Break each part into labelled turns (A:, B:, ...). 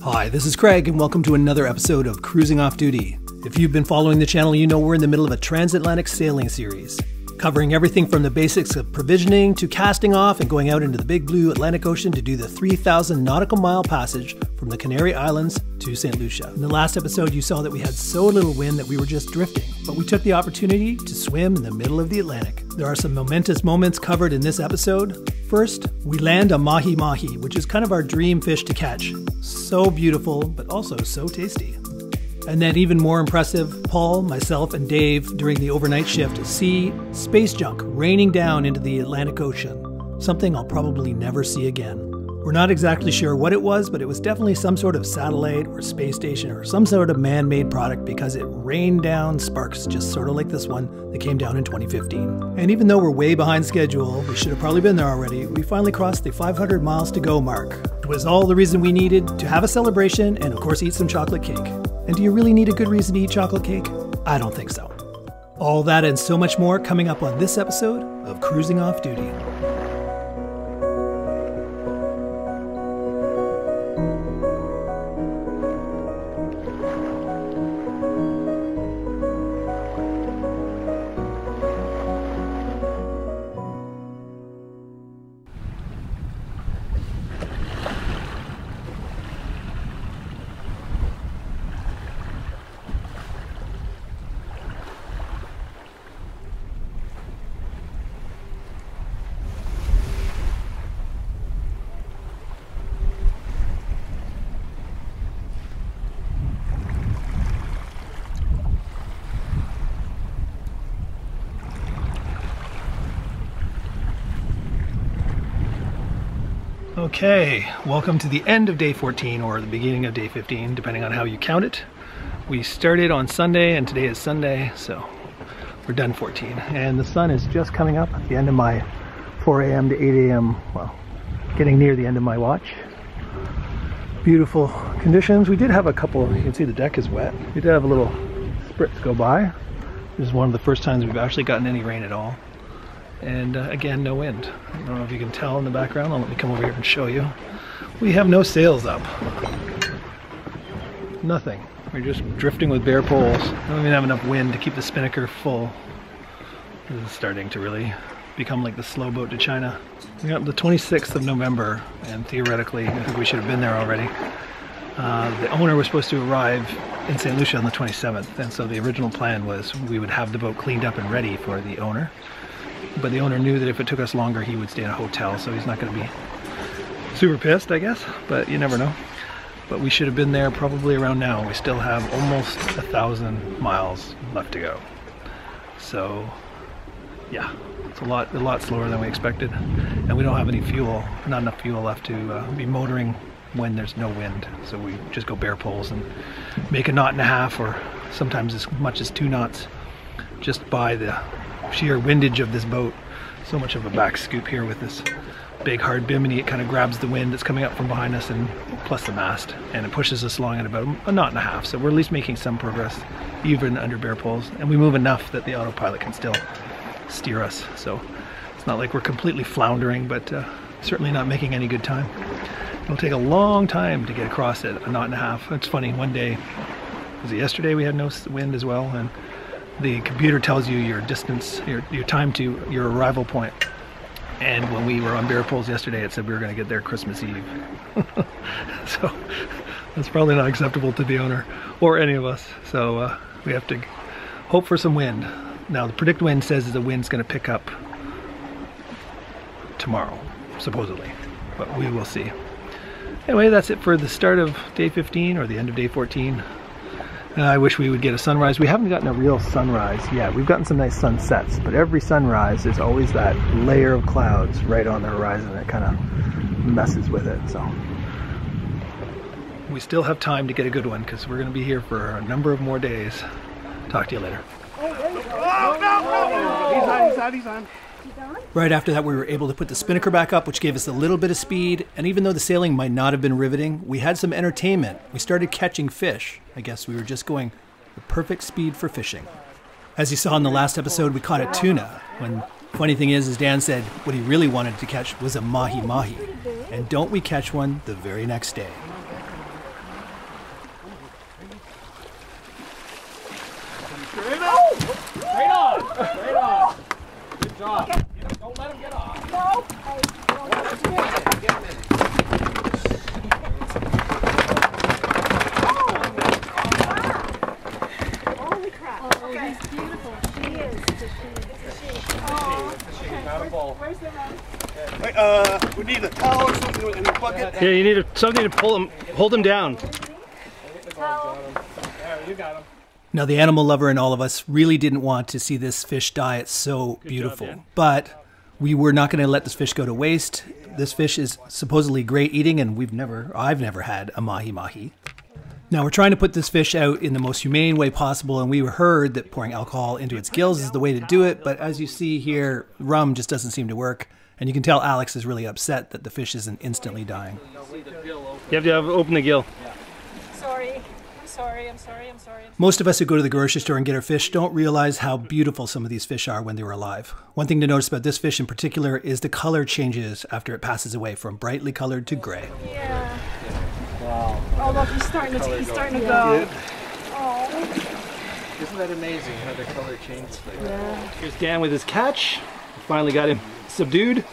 A: Hi, this is Craig and welcome to another episode of Cruising Off Duty. If you've been following the channel, you know we're in the middle of a transatlantic sailing series, covering everything from the basics of provisioning to casting off and going out into the big blue Atlantic Ocean to do the 3,000 nautical mile passage from the Canary Islands to St. Lucia. In the last episode, you saw that we had so little wind that we were just drifting, but we took the opportunity to swim in the middle of the Atlantic. There are some momentous moments covered in this episode. First, we land a Mahi Mahi, which is kind of our dream fish to catch. So beautiful, but also so tasty. And then even more impressive, Paul, myself, and Dave, during the overnight shift, see space junk raining down into the Atlantic Ocean, something I'll probably never see again. We're not exactly sure what it was, but it was definitely some sort of satellite or space station or some sort of man-made product because it rained down sparks just sort of like this one that came down in 2015. And even though we're way behind schedule, we should have probably been there already, we finally crossed the 500 miles to go mark. It was all the reason we needed to have a celebration and of course eat some chocolate cake. And do you really need a good reason to eat chocolate cake? I don't think so. All that and so much more coming up on this episode of Cruising Off Duty. Okay, welcome to the end of day 14 or the beginning of day 15, depending on how you count it. We started on Sunday and today is Sunday, so we're done 14. And the sun is just coming up at the end of my 4 a.m. to 8 a.m., well, getting near the end of my watch. Beautiful conditions. We did have a couple, you can see the deck is wet. We did have a little spritz go by. This is one of the first times we've actually gotten any rain at all. And again, no wind. I don't know if you can tell in the background. Let me come over here and show you. We have no sails up. Nothing. We're just drifting with bare poles. I don't even have enough wind to keep the spinnaker full. This is starting to really become like the slow boat to China. We got the 26th of November, and theoretically, I think we should have been there already. The owner was supposed to arrive in St. Lucia on the 27th, and so the original plan was we would have the boat cleaned up and ready for the owner. But the owner knew that if it took us longer, he would stay in a hotel, so he's not going to be super pissed, I guess, but you never know. But we should have been there probably around now. We still have almost 1,000 miles left to go. So, yeah, it's a lot slower than we expected. And we don't have any fuel, not enough fuel left to be motoring when there's no wind. So we just go bare poles and make a knot and a half, or sometimes as much as 2 knots, just by the sheer windage of this boat. So much of a back scoop here with this big hard bimini. It kind of grabs the wind that's coming up from behind us and plus the mast, and it pushes us along at about a knot and a half. So we're at least making some progress even under bare poles, and we move enough that the autopilot can still steer us. So it's not like we're completely floundering, but certainly not making any good time. It'll take a long time to get across at a knot and a half. It's funny, one day, was it yesterday, we had no wind as well, and the computer tells you your distance, your time to your arrival point. And when we were on bare poles yesterday, it said we were going to get there Christmas Eve. So that's probably not acceptable to the owner or any of us. So we have to hope for some wind. Now the predict wind says the wind's going to pick up tomorrow, supposedly, but we will see. Anyway, that's it for the start of day 15 or the end of day 14. I wish we would get a sunrise. We haven't gotten a real sunrise yet. We've gotten some nice sunsets, but every sunrise there's always that layer of clouds right on the horizon that kind of messes with it. So we still have time to get a good one because we're going to be here for a number of more days. Talk to you later.
B: Oh, no. He's on.
A: Right after that, we were able to put the spinnaker back up, which gave us a little bit of speed. And even though the sailing might not have been riveting, we had some entertainment. We started catching fish. I guess we were just going the perfect speed for fishing. As you saw in the last episode, we caught a tuna. When funny thing is, as Dan said, what he really wanted to catch was a Mahi Mahi. And don't we catch one the very next day.
C: Straight on! Straight on! Straight on! Good job. Okay. Don't let him get off.
D: No!
C: Get him in.
D: Holy crap.
E: Oh,
D: Okay.
E: he's beautiful.
D: She is. It's a she. Oh, okay. Where's the run?
B: Wait, we need a towel or something in the bucket.
A: Yeah, you need something to pull him, hold him down.
D: Towel.
C: There, you got him.
A: Now, the animal lover in all of us really didn't want to see this fish die. It's so beautiful.
C: Dan.
A: But we were not going to let this fish go to waste. This fish is supposedly great eating, and I've never had a Mahi Mahi. Now, we're trying to put this fish out in the most humane way possible, and we heard that pouring alcohol into its gills is the way to do it. But as you see here, rum just doesn't seem to work. And you can tell Alex is really upset that the fish isn't instantly dying. You have to open the gill.
D: Sorry. I'm sorry.
A: Most of us who go to the grocery store and get our fish don't realize how beautiful some of these fish are when they were alive. One thing to notice about this fish in particular is the color changes after it passes away from brightly colored to gray.
D: Yeah.
C: Wow.
D: Oh look, he's starting to go. Oh.
C: Isn't that amazing how the color changes like that?
D: Yeah.
A: Here's Dan with his catch. We finally got him subdued.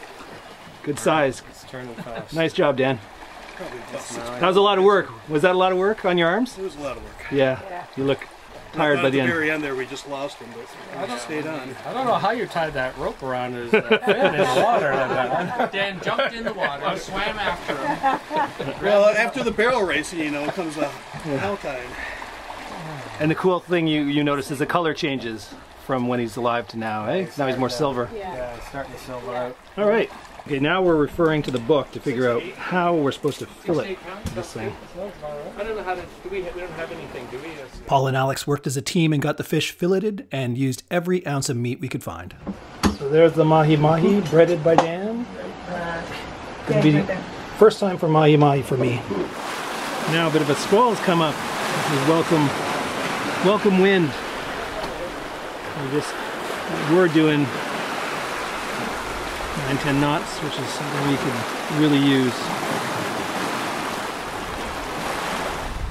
A: Good size.
C: It's turning fast.
A: Nice job, Dan. That was a lot of work. Was that a lot of work on your arms?
B: It was a lot of work.
A: Yeah. You look tired by the end.
B: At the very end there, we just lost him, but I stayed on.
C: I don't know how you tied that rope around his fin in the water like that. Dan jumped in the water and swam after him.
B: Well, after the barrel racing, you know, comes the hell tide.
A: And the cool thing you notice is the color changes from when he's alive to now, eh? Now he's more silver.
C: Yeah, it's starting to silver out.
A: All right. Okay, now we're referring to the book to figure out how we're supposed to fill it. This thing.
C: I don't know how to. We don't have anything, do we?
A: Paul and Alex worked as a team and got the fish filleted and used every ounce of meat we could find. So there's the Mahi Mahi, breaded by Dan. Gonna be the first time for Mahi Mahi for me. Now a bit of a squall's come up. This is welcome wind. We're doing 9-10 knots, which is something we could really use.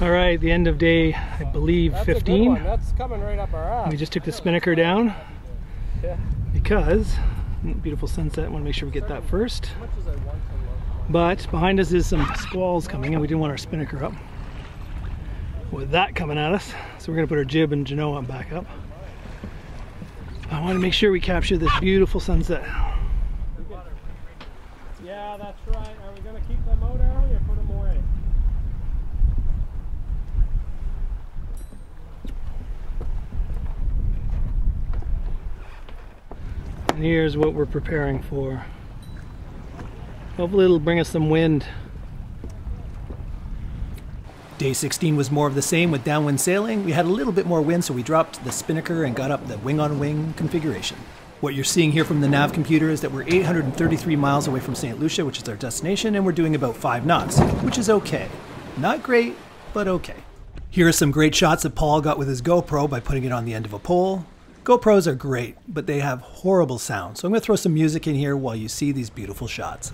A: All right, the end of day, I believe,
C: That's
A: 15.
C: a good one. That's coming right up our ass.
A: We just took the spinnaker down
C: Yeah.
A: because beautiful sunset. I want to make sure we get that first. But behind us is some squalls coming, and we didn't want our spinnaker up with that coming at us. So we're going to put our jib and genoa back up. I want to make sure we capture this beautiful sunset.
C: Yeah, that's right. Are we going to keep them out early or put them away?
A: And here's what we're preparing for. Hopefully it'll bring us some wind. Day 16 was more of the same with downwind sailing. We had a little bit more wind, so we dropped the spinnaker and got up the wing-on-wing configuration. What you're seeing here from the nav computer is that we're 833 miles away from St. Lucia, which is our destination, and we're doing about 5 knots, which is okay. Not great, but okay. Here are some great shots that Paul got with his GoPro by putting it on the end of a pole. GoPros are great, but they have horrible sound, so I'm going to throw some music in here while you see these beautiful shots.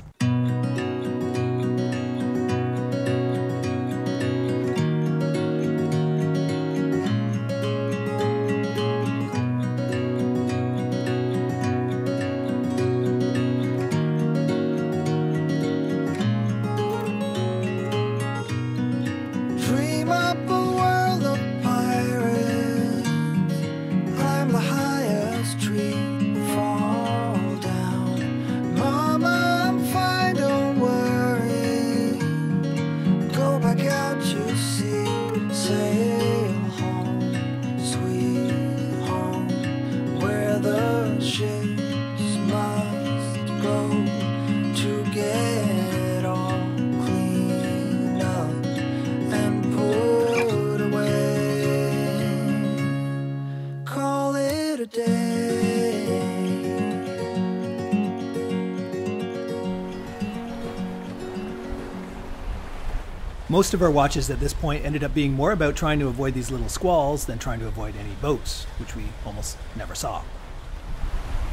A: Most of our watches at this point ended up being more about trying to avoid these little squalls than trying to avoid any boats, which we almost never saw.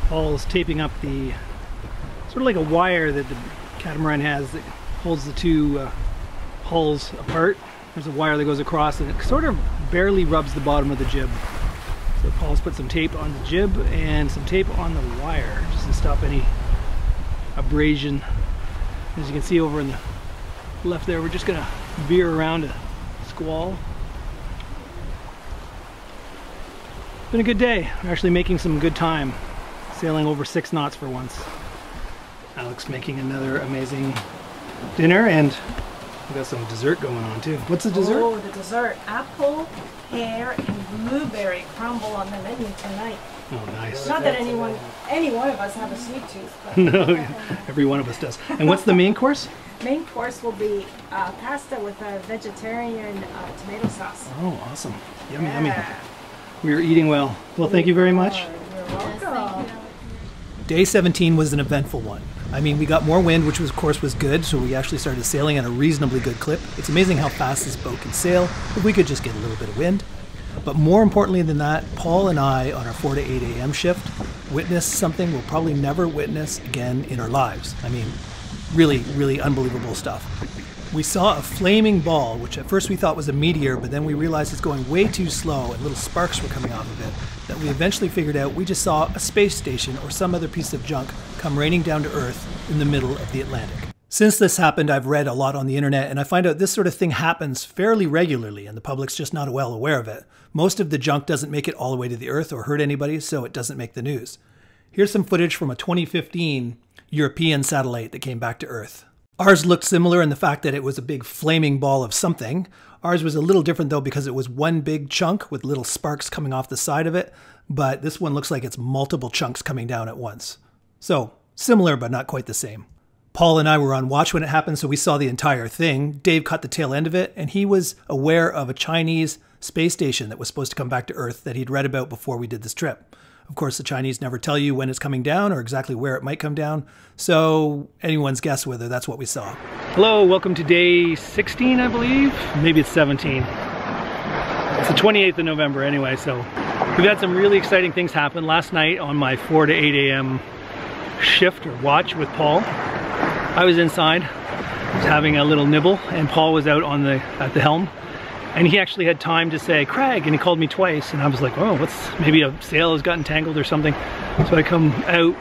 A: Paul's taping up the sort of like a wire that the catamaran has that holds the two hulls apart. There's a wire that goes across and it sort of barely rubs the bottom of the jib. So Paul's put some tape on the jib and some tape on the wire just to stop any abrasion. As you can see over in the left there, we're just gonna veer around a squall. Been a good day. We're actually making some good time, sailing over 6 knots for once. Alex making another amazing dinner, and we got some dessert going on too. What's the dessert?
D: Oh, the dessert. Apple, pear, and blueberry crumble on the menu tonight.
A: Oh, nice.
D: Not that any one of us have a sweet tooth. But
A: No, every one of us does. And what's the main course?
D: main course will be pasta with a vegetarian tomato sauce.
A: Oh, awesome. Yummy, yummy. We're eating well. Well, thank you very much.
D: You're welcome.
A: Day 17 was an eventful one. I mean, we got more wind, which was, of course was good, so we actually started sailing at a reasonably good clip. It's amazing how fast this boat can sail if we could just get a little bit of wind. But more importantly than that, Paul and I on our 4 to 8 a.m. shift witnessed something we'll probably never witness again in our lives. I mean, really, really unbelievable stuff. We saw a flaming ball, which at first we thought was a meteor, but then we realized it's going way too slow and little sparks were coming off of it, that we eventually figured out we just saw a space station or some other piece of junk come raining down to Earth in the middle of the Atlantic. Since this happened, I've read a lot on the internet, and I find out this sort of thing happens fairly regularly, and the public's just not well aware of it. Most of the junk doesn't make it all the way to the Earth or hurt anybody, so it doesn't make the news. Here's some footage from a 2015 European satellite that came back to Earth. Ours looked similar in the fact that it was a big flaming ball of something. Ours was a little different though because it was one big chunk with little sparks coming off the side of it, but this one looks like it's multiple chunks coming down at once. So, similar but not quite the same. Paul and I were on watch when it happened, so we saw the entire thing. Dave caught the tail end of it, and he was aware of a Chinese space station that was supposed to come back to Earth that he'd read about before we did this trip. Of course, the Chinese never tell you when it's coming down or exactly where it might come down, so anyone's guess whether that's what we saw. Hello, welcome to day 16, I believe. Maybe it's 17. It's the 28th of November anyway, so we've had some really exciting things happen. Last night on my 4 to 8 a.m. shift or watch with Paul, I was inside, was having a little nibble, and Paul was out on at the helm. And he actually had time to say, Craig, and he called me twice, and I was like, oh, maybe a sail has gotten tangled or something. So I come out,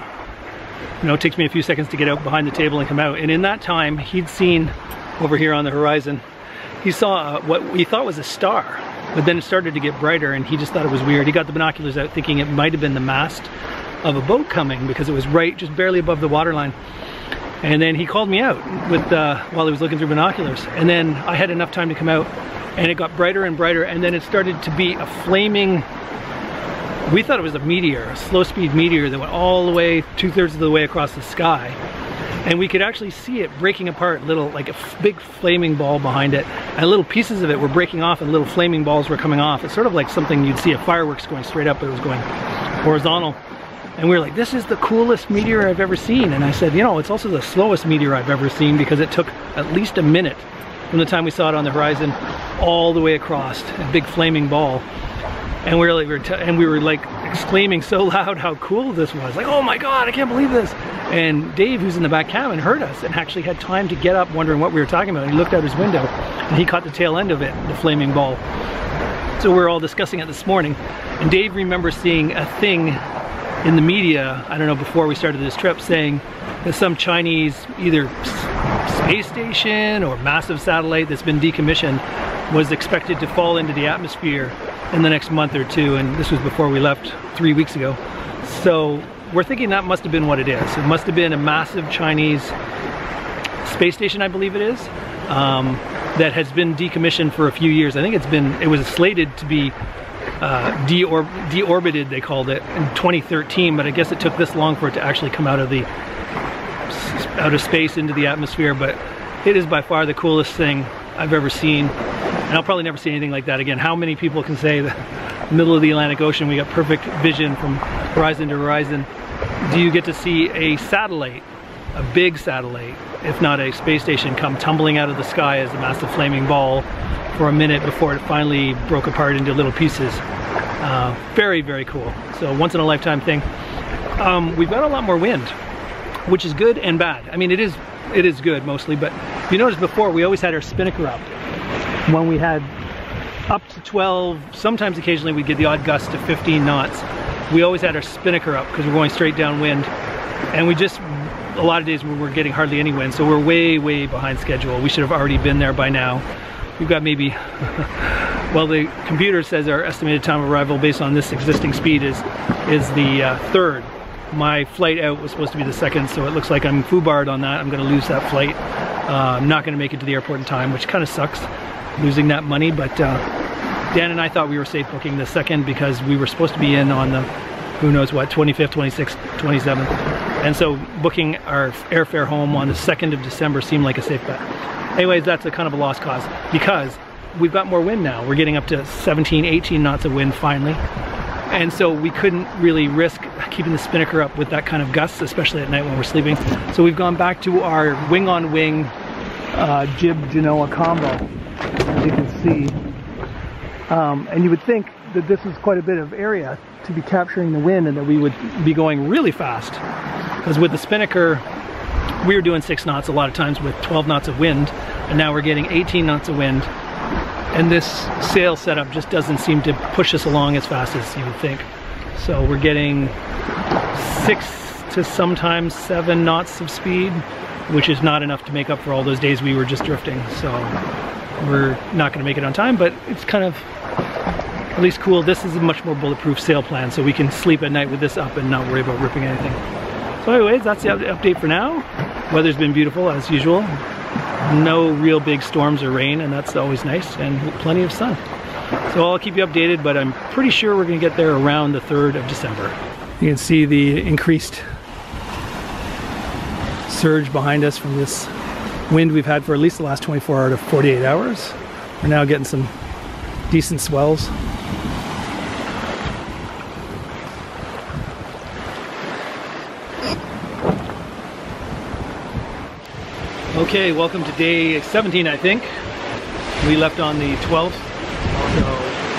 A: it takes me a few seconds to get out behind the table and come out. And in that time, he'd seen over here on the horizon, he saw what he thought was a star, but then it started to get brighter, and he just thought it was weird. He got the binoculars out thinking it might have been the mast of a boat coming because it was right, just barely above the waterline. And then he called me out while he was looking through binoculars. And then I had enough time to come out, and it got brighter and brighter, and then it started to be a flaming, we thought it was a meteor, a slow speed meteor that went all the way, 2/3 of the way across the sky. And we could actually see it breaking apart, like a big flaming ball behind it, and little pieces of it were breaking off and little flaming balls were coming off. It's sort of like something you'd see a fireworks going straight up, but it was going horizontal. And we were like, this is the coolest meteor I've ever seen. And I said, it's also the slowest meteor I've ever seen because it took at least a minute from the time we saw it on the horizon all the way across, a big flaming ball. And we were like exclaiming so loud how cool this was. Like, oh my God, I can't believe this. And Dave, who's in the back cabin, heard us and actually had time to get up wondering what we were talking about. And he looked out his window and he caught the tail end of it, the flaming ball. So we're all discussing it this morning. And Dave remembers seeing a thing in the media, I don't know, before we started this trip, saying that some Chinese either space station or massive satellite that's been decommissioned was expected to fall into the atmosphere in the next month or two, and this was before we left 3 weeks ago. So we're thinking that must have been what it is. It must have been a massive Chinese space station, I believe it is, that has been decommissioned for a few years. I think it was slated to be deorbited, they called it, in 2013, but I guess it took this long for it to actually come out of space into the atmosphere. But it is by far the coolest thing I've ever seen, and I'll probably never see anything like that again. How many people can say that in the middle of the Atlantic Ocean we got perfect vision from horizon to horizon? Do you get to see a satellite, a big satellite, if not a space station, come tumbling out of the sky as a massive flaming ball for a minute before it finally broke apart into little pieces? Very, very cool. So once in a lifetime thing. We've got a lot more wind, which is good and bad. I mean, it is good mostly, but you noticed before we always had our spinnaker up when we had up to 12, sometimes occasionally we get the odd gust to 15 knots. We always had our spinnaker up because we're going straight downwind, and we just, a lot of days we were getting hardly any wind, so we're way behind schedule. We should have already been there by now. We've got maybe, well, the computer says our estimated time of arrival based on this existing speed is the 3rd. My flight out was supposed to be the 2nd, so it looks like I'm foobarred on that. I'm going to lose that flight. I'm not going to make it to the airport in time, which kind of sucks, losing that money, but Dan and I thought we were safe booking the 2nd because we were supposed to be in on the, who knows what, 25th, 26th, 27th. And so booking our airfare home on the 2nd of December seemed like a safe bet. Anyways, that's a kind of a lost cause because we've got more wind now. We're getting up to 17, 18 knots of wind finally. And so we couldn't really risk keeping the spinnaker up with that kind of gusts, especially at night when we're sleeping. So we've gone back to our wing-on-wing jib Genoa combo, as you can see. And you would think that this is quite a bit of area to be capturing the wind and that we would be going really fast. Because with the spinnaker, we were doing 6 knots a lot of times with 12 knots of wind, and now we're getting 18 knots of wind. And this sail setup just doesn't seem to push us along as fast as you would think. So we're getting 6 to sometimes 7 knots of speed, which is not enough to make up for all those days we were just drifting. So we're not going to make it on time, but it's kind of at least cool. This is a much more bulletproof sail plan, so we can sleep at night with this up and not worry about ripping anything. So anyways, that's the update for now. Weather's been beautiful as usual. No real big storms or rain, and that's always nice, and plenty of sun. So I'll keep you updated, but I'm pretty sure we're going to get there around the 3rd of December. You can see the increased surge behind us from this wind we've had for at least the last 24 out of 48 hours. We're now getting some decent swells. Okay, welcome to day 17, I think. We left on the 12th, so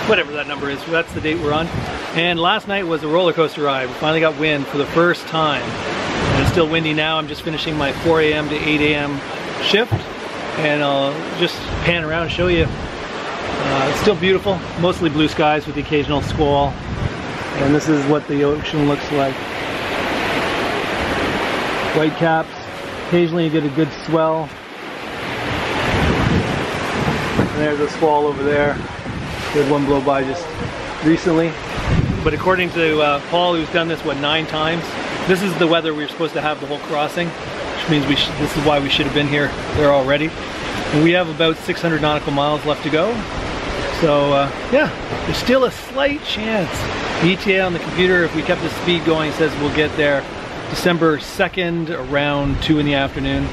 A: whatever that number is, that's the date we're on. And last night was a roller coaster ride. We finally got wind for the first time. And it's still windy now. I'm just finishing my 4 a.m. to 8 a.m. shift, and I'll just pan around and show you. It's still beautiful, mostly blue skies with the occasional squall. And this is what the ocean looks like. White caps. Occasionally you get a good swell. And there's a squall over there. We had one blow by just recently. But according to Paul, who's done this, what, 9 times, this is the weather we were supposed to have the whole crossing, which means this is why we should have been there already. And we have about 600 nautical miles left to go. So yeah, there's still a slight chance. The ETA on the computer, if we kept the speed going, says we'll get there December 2nd around 2 in the afternoon.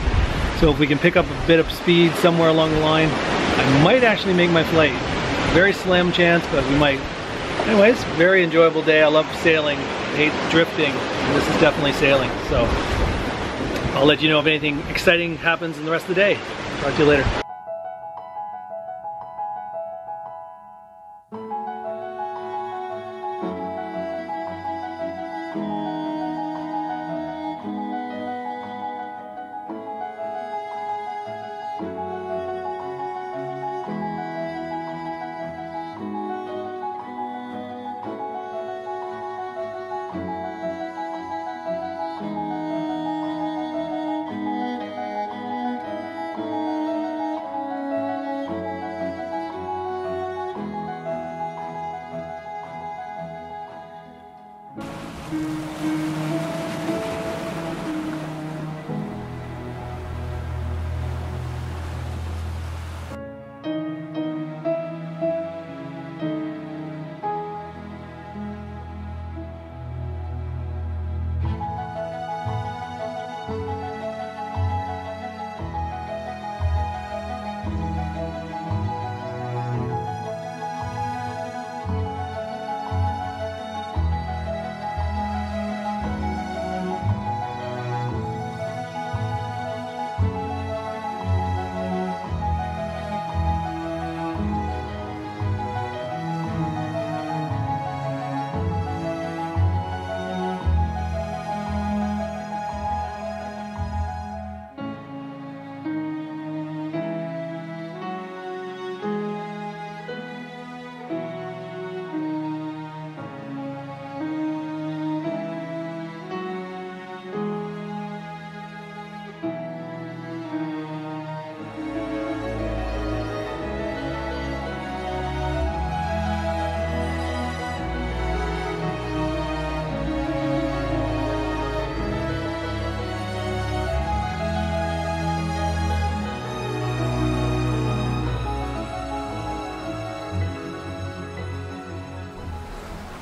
A: So if we can pick up a bit of speed somewhere along the line, I might actually make my flight. Very slim chance, but we might. Anyways, very enjoyable day. I love sailing. I hate drifting, and this is definitely sailing. So I'll let you know if anything exciting happens in the rest of the day. Talk to you later.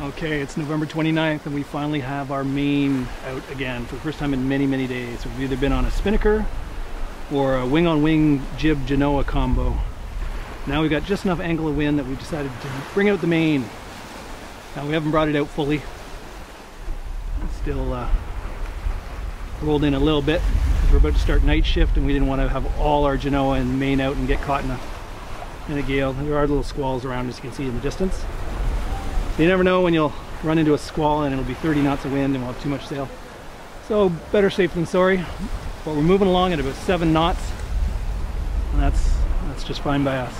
A: Okay, it's November 29th and we finally have our main out again for the first time in many, many days. We've either been on a spinnaker or a wing-on-wing jib Genoa combo. Now we've got just enough angle of wind that we've decided to bring out the main. Now we haven't brought it out fully. It's still rolled in a little bit because we're about to start night shift and we didn't want to have all our Genoa and main out and get caught in a gale. There are little squalls around, as you can see in the distance. You never know when you'll run into a squall and it'll be 30 knots of wind and we'll have too much sail. So better safe than sorry. But we're moving along at about 7 knots. And that's just fine by us.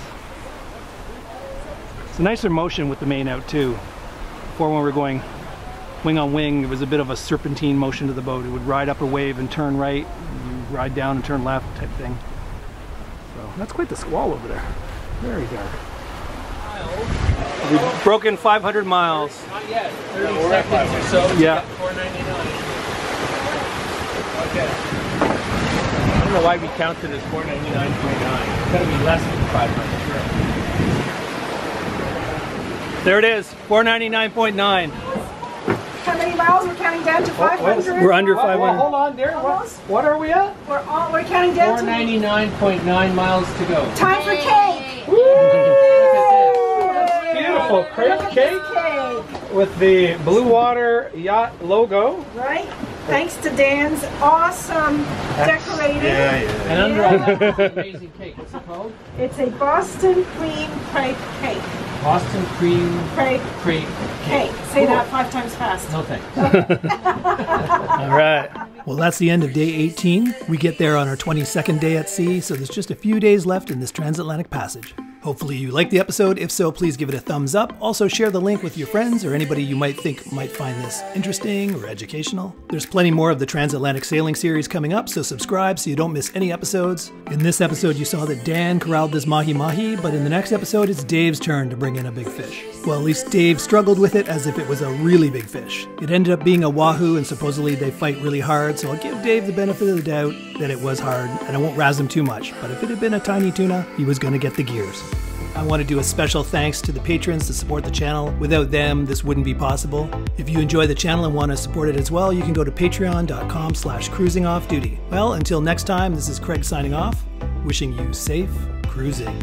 A: It's a nicer motion with the main out too. Before when we were going wing on wing, it was a bit of a serpentine motion to the boat. It would ride up a wave and turn right, and ride down and turn left type thing. So that's quite the squall over there. Very dark. We've broken 500 miles.
C: Not yet. 30 seconds or so.
A: Yeah.
C: $4.99. Okay.
A: I don't know why we counted as 499.9. It's got to be less than 500. There it is, 499.9.
D: How many miles? We're counting down to 500.
A: We're under 500.
C: Well, hold on, dear. What are we at?
D: We're counting down to
C: 499.9 miles to go.
D: time for cake.
C: Beautiful crepe cake with the Blue Water Yacht logo.
D: Right? Thanks to Dan's awesome decorating.
C: And under all that amazing cake, what's it called?
D: It's a Boston cream crepe cake.
C: Boston cream
D: Crepe
C: cake.
D: Say that 5 times fast.
C: No thanks.
A: All right. Well, that's the end of day 18. We get there on our 22nd day at sea, so there's just a few days left in this transatlantic passage. Hopefully you liked the episode. If so, please give it a thumbs up. Also share the link with your friends or anybody you might think might find this interesting or educational. There's plenty more of the Transatlantic Sailing series coming up, so subscribe so you don't miss any episodes. In this episode, you saw that Dan corralled this Mahi Mahi, but in the next episode, it's Dave's turn to bring in a big fish. Well, at least Dave struggled with it as if it was a really big fish. It ended up being a wahoo, and supposedly they fight really hard, so I'll give Dave the benefit of the doubt that it was hard, and I won't razz him too much, but if it had been a tiny tuna, he was going to get the gears. I want to do a special thanks to the patrons to support the channel. Without them, this wouldn't be possible. If you enjoy the channel and want to support it as well, you can go to patreon.com/cruisingoffduty. Well, until next time, this is Craig signing off, wishing you safe cruising.